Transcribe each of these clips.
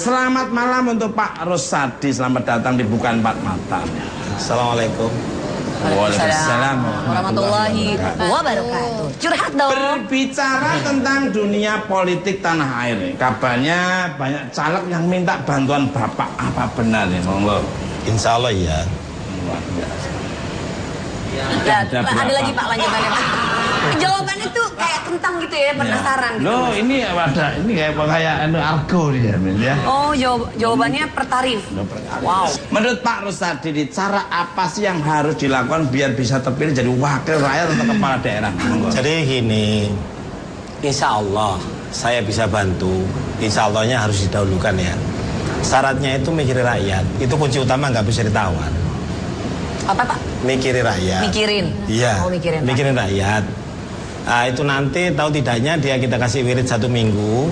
Selamat malam untuk Pak Rosadi. Selamat datang di Bukan Empat Mata. Assalamualaikum. Waalaikumsalam warahmatullahi wabarakatuh. Curhat dong. Berbicara tentang dunia politik tanah air, kabarnya banyak caleg yang minta bantuan Bapak. Apa benar nih, monggo? Insya Allah ya. Ada lagi Pak lanjutannya Pak. Jawabannya tuh kayak kentang gitu ya, penasaran gitu. Loh, ini ada kayak argo nih ya. Oh, jawabannya per tarif. Wow. Menurut Pak Rosadi, cara apa sih yang harus dilakukan biar bisa terpilih jadi wakil rakyat atau kepala daerah? Jadi gini, insya Allah saya bisa bantu. Insya Allahnya harus didahulukan ya. Syaratnya itu mikirin rakyat. Itu kunci utama, nggak bisa ditawar. Apa Pak? Mikirin rakyat. Mikirin. Iya. Oh, mikirin rakyat. Nah, itu nanti tahu tidaknya dia kita kasih wirid 1 minggu,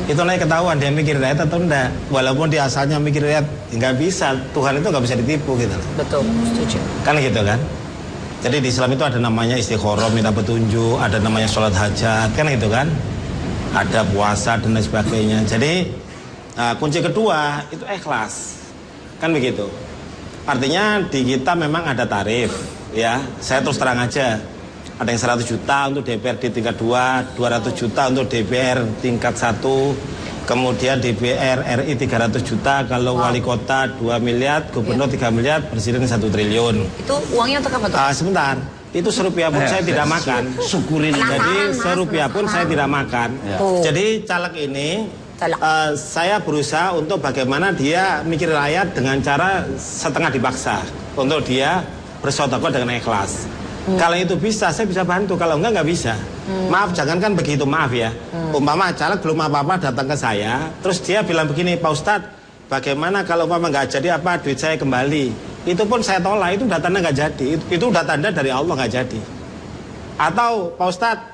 itu nanti ketahuan dia mikir rakyat atau enggak. Walaupun dia asalnya mikir rakyat, nggak bisa. Tuhan itu nggak bisa ditipu gitu. Betul, setuju. Kan gitu kan. Jadi di Islam itu ada namanya istikharah, minta petunjuk, ada namanya sholat hajat, kan gitu kan. Ada puasa dan lain sebagainya. Jadi kunci kedua itu ikhlas, kan begitu. Artinya di kita memang ada tarif, ya. Saya terus terang aja. Ada yang 100 juta untuk DPRD tingkat 2, 200 juta untuk DPR tingkat 1, kemudian DPR RI 300 juta, kalau wali kota 2 miliar, gubernur 3 miliar, presiden 1 triliun. Itu uangnya untuk apa tuh? Sebentar, itu serupiah pun saya tidak makan. Syukurin. Jadi serupiah pun saya tidak makan. Jadi caleg ini saya berusaha untuk bagaimana dia mikir rakyat dengan cara setengah dipaksa untuk dia bersedekah dengan ikhlas. Kalau itu bisa, saya bisa bantu. Kalau enggak bisa. Maaf, jangankan begitu, maaf ya. Umpama caleg belum apa-apa datang ke saya, terus dia bilang begini, Pak Ustadz, bagaimana kalau umpama nggak jadi apa, duit saya kembali. Itu pun saya tolak, itu datanya nggak jadi. Itu udah tanda dari Allah nggak jadi. Atau Pak Ustadz,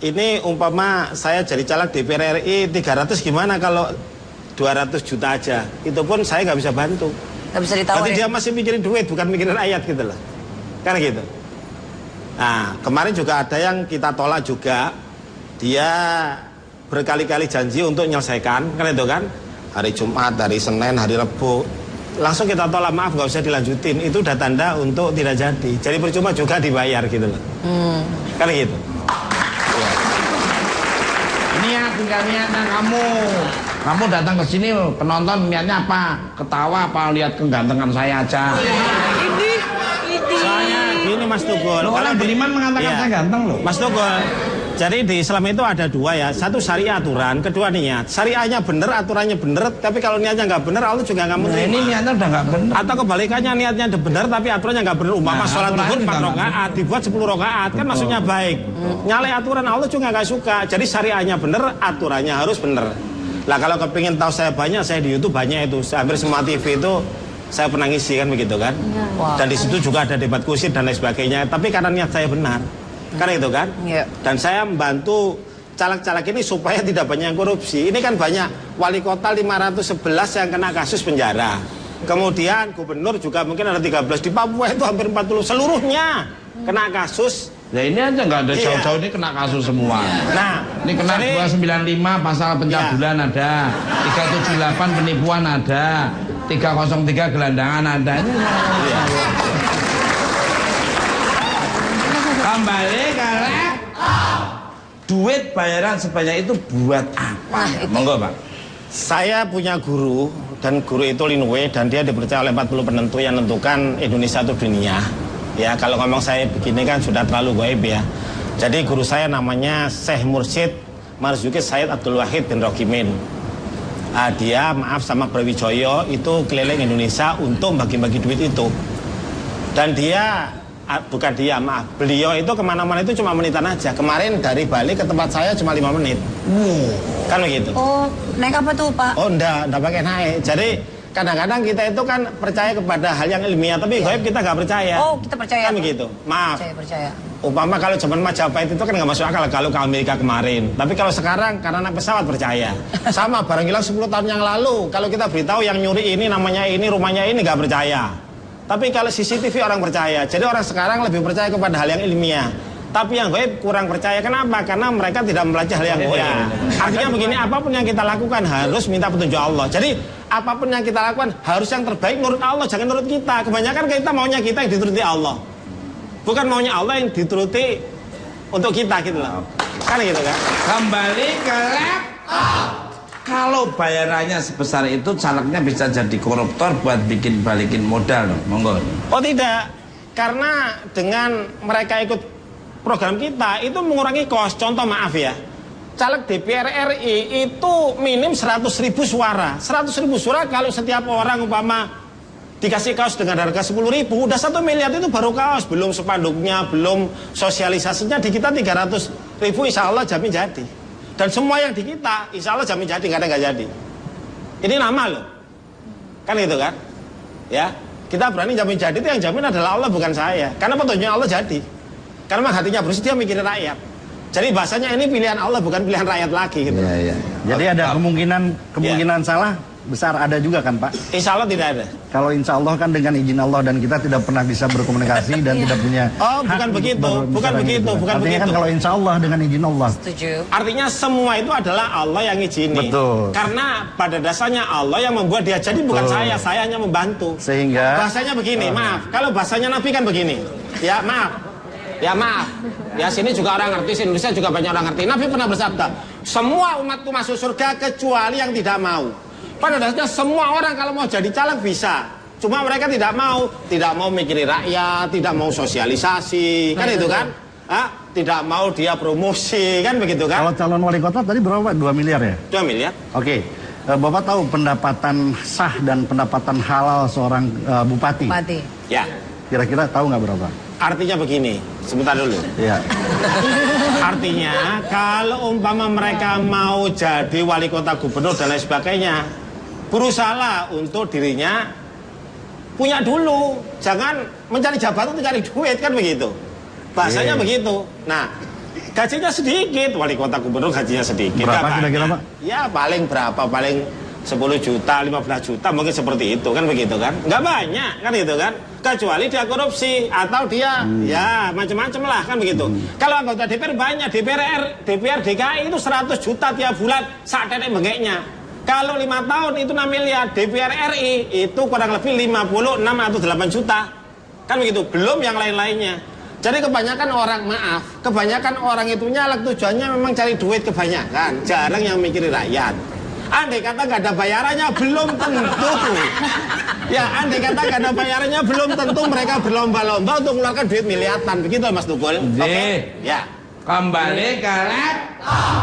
ini umpama saya jadi caleg DPR RI 300, gimana kalau 200 juta aja. Itu pun saya nggak bisa bantu. Nggak bisa ditawar. Berarti dia masih mikirin duit, bukan mikirin ayat gitu loh. Karena gitu. Nah, kemarin juga ada yang kita tolak juga. Dia berkali-kali janji untuk menyelesaikan, kan itu kan? Hari Jumat, hari Senin, hari Rabu. Langsung kita tolak, maaf nggak usah dilanjutin. Itu udah tanda untuk tidak jadi. Jadi percuma juga dibayar gitu loh. Kan gitu. Niat, tinggal niatnya kamu. Kamu datang ke sini penonton niatnya apa? Ketawa apa lihat kegantengan saya aja? Soalnya gini Mas Tugol, kalau Beriman mengatakan saya ganteng loh. Mas Tugol, jadi di Islam itu ada dua ya. Satu syariah aturan, kedua niat. Syariahnya bener, aturannya bener, tapi kalau niatnya nggak bener, Allah juga nggak menerima. Ini niatnya udah nggak bener. Atau kebalikannya, niatnya udah bener, tapi aturannya nggak bener. Umpama sholat zuhur 4 rakaat, dibuat 10 rakaat, kan maksudnya baik. Nyalai aturan Allah juga nggak suka. Jadi syariahnya bener, aturannya harus bener. Lah kalau kepingin tahu saya banyak, saya di YouTube banyak itu. Hampir semua TV itu saya pernah ngisi kan begitu kan. Dan di situ juga ada debat kusir dan lain sebagainya. Tapi karena niat saya benar, kan itu kan. Dan saya membantu caleg-caleg ini supaya tidak banyak yang korupsi. Ini kan banyak wali kota 511 yang kena kasus penjara. Kemudian gubernur juga mungkin ada 13. Di Papua itu hampir 40 seluruhnya kena kasus. Ya ini aja nggak ada jauh-jauh, ini kena kasus semua. Nah, ini kena 295 pasal pencabulan ada, 378 penipuan ada, 303 gelandangan ada. Kembali karena duit bayaran sebanyak itu buat apa? Monggo Pak. Saya punya guru, dan guru itu Linwe, dan dia dipercaya oleh 40 penentu yang menentukan Indonesia atau dunia. Ya, kalau ngomong saya begini kan sudah terlalu gaib ya. Jadi guru saya namanya Syekh Mursyid Marzuki Said Abdul Wahid bin Rokimin. Dia maaf sama Brawijaya itu keliling Indonesia untuk bagi-bagi duit itu. Dan dia, bukan dia, maaf, beliau itu kemana-mana itu cuma menitan aja. Kemarin dari Bali ke tempat saya cuma 5 menit. Kan begitu. Oh, naik apa tuh Pak? Oh enggak pakai naik. Jadi kadang-kadang kita itu kan percaya kepada hal yang ilmiah, tapi gaib kita nggak percaya. Oh, kita percaya. Kan begitu. Maaf. Percaya. Umpama kalau zaman Majapahit itu kan nggak masuk akal kalau ke Amerika kemarin. Tapi kalau sekarang karena naik pesawat percaya. Sama barang hilang 10 tahun yang lalu. Kalau kita beritahu yang nyuri ini namanya ini, rumahnya ini nggak percaya. Tapi kalau CCTV orang percaya. Jadi orang sekarang lebih percaya kepada hal yang ilmiah. Tapi yang gaib kurang percaya. Kenapa? Karena mereka tidak mempelajari hal yang gaib. Artinya begini, apapun yang kita lakukan harus minta petunjuk Allah. Jadi apapun yang kita lakukan harus yang terbaik menurut Allah, jangan menurut kita. Kebanyakan kita maunya kita yang dituruti Allah, bukan maunya Allah yang dituruti untuk kita gitu loh. Kan gitu kan. Kembali ke laptop. Kalau bayarannya sebesar itu, calegnya bisa jadi koruptor buat balikin modal dong. Monggo. Oh tidak, karena dengan mereka ikut program kita itu mengurangi kos. Contoh maaf ya, caleg DPR RI itu minim 100.000 suara. 100.000 suara kalau setiap orang umpama dikasih kaos dengan harga 10.000, udah 1 miliar itu baru kaos, belum spanduknya, belum sosialisasinya. Di kita 300.000 insya Allah jamin jadi. Dan semua yang di kita insya Allah jamin jadi, nggak ada nggak jadi. Ini nama loh, kan gitu kan? Ya, kita berani jamin jadi, itu yang jamin adalah Allah bukan saya. Karena petunjuknya Allah jadi. Karena memang hatinya bersih, dia mikirin rakyat. Jadi bahasanya ini pilihan Allah bukan pilihan rakyat lagi gitu. Iya. Jadi ada kemungkinan salah besar ada juga kan Pak? Insya Allah tidak ada. Kalau insya Allah kan dengan izin Allah dan kita tidak pernah bisa berkomunikasi dan tidak punya. Oh bukan begitu, bukan begitu, bukan Artinya begitu. kan kalau insya Allah dengan izin Allah. Setuju. Artinya semua itu adalah Allah yang izini. Betul. Karena pada dasarnya Allah yang membuat dia jadi, bukan saya hanya membantu. Sehingga bahasanya begini, maaf. Kalau bahasanya Nabi kan begini. Ya maaf. Ya sini juga orang ngerti, Indonesia juga banyak orang ngerti. Nabi pernah bersabda, semua umatku masuk surga kecuali yang tidak mau. Pada dasarnya semua orang kalau mau jadi caleg bisa. Cuma mereka tidak mau mikirin rakyat, tidak mau sosialisasi, kan itu kan? Tidak mau dia promosi, kan begitu kan? kalau calon wali kota tadi berapa? 2 miliar ya? 2 miliar. Oke. Bapak tahu pendapatan sah dan pendapatan halal seorang bupati? Bupati. Ya. Kira-kira tahu nggak berapa? Artinya begini, sebentar dulu. Iya. Artinya kalau umpama mereka mau jadi wali kota, gubernur dan lain sebagainya, berusahalah untuk dirinya punya dulu. Jangan mencari jabatan untuk cari duit, kan begitu. Bahasanya begitu. Nah, gajinya sedikit, wali kota gubernur gajinya sedikit. Berapa kira-kira Pak? Ya paling berapa, paling 10 juta, 15 juta mungkin seperti itu, kan begitu kan? Nggak banyak, kan gitu kan? Kecuali dia korupsi atau dia ya macam-macam lah, kan begitu. Kalau anggota DPR banyak, DPR DKI itu 100 juta tiap bulan, sak tetek bengeknya. Kalau 5 tahun itu 6 miliar, DPR RI itu kurang lebih 56 atau 8 juta. Kan begitu, belum yang lain-lainnya. Jadi kebanyakan orang itu nyalek tujuannya memang cari duit kebanyakan, jarang yang mikirin rakyat. Andai kata nggak ada bayarannya belum tentu. Ya, andai kata nggak ada bayarannya belum tentu mereka berlomba-lomba untuk mengeluarkan duit miliaran. Begitu Mas Tukul. Oke. Ya. Kembali ke laptop.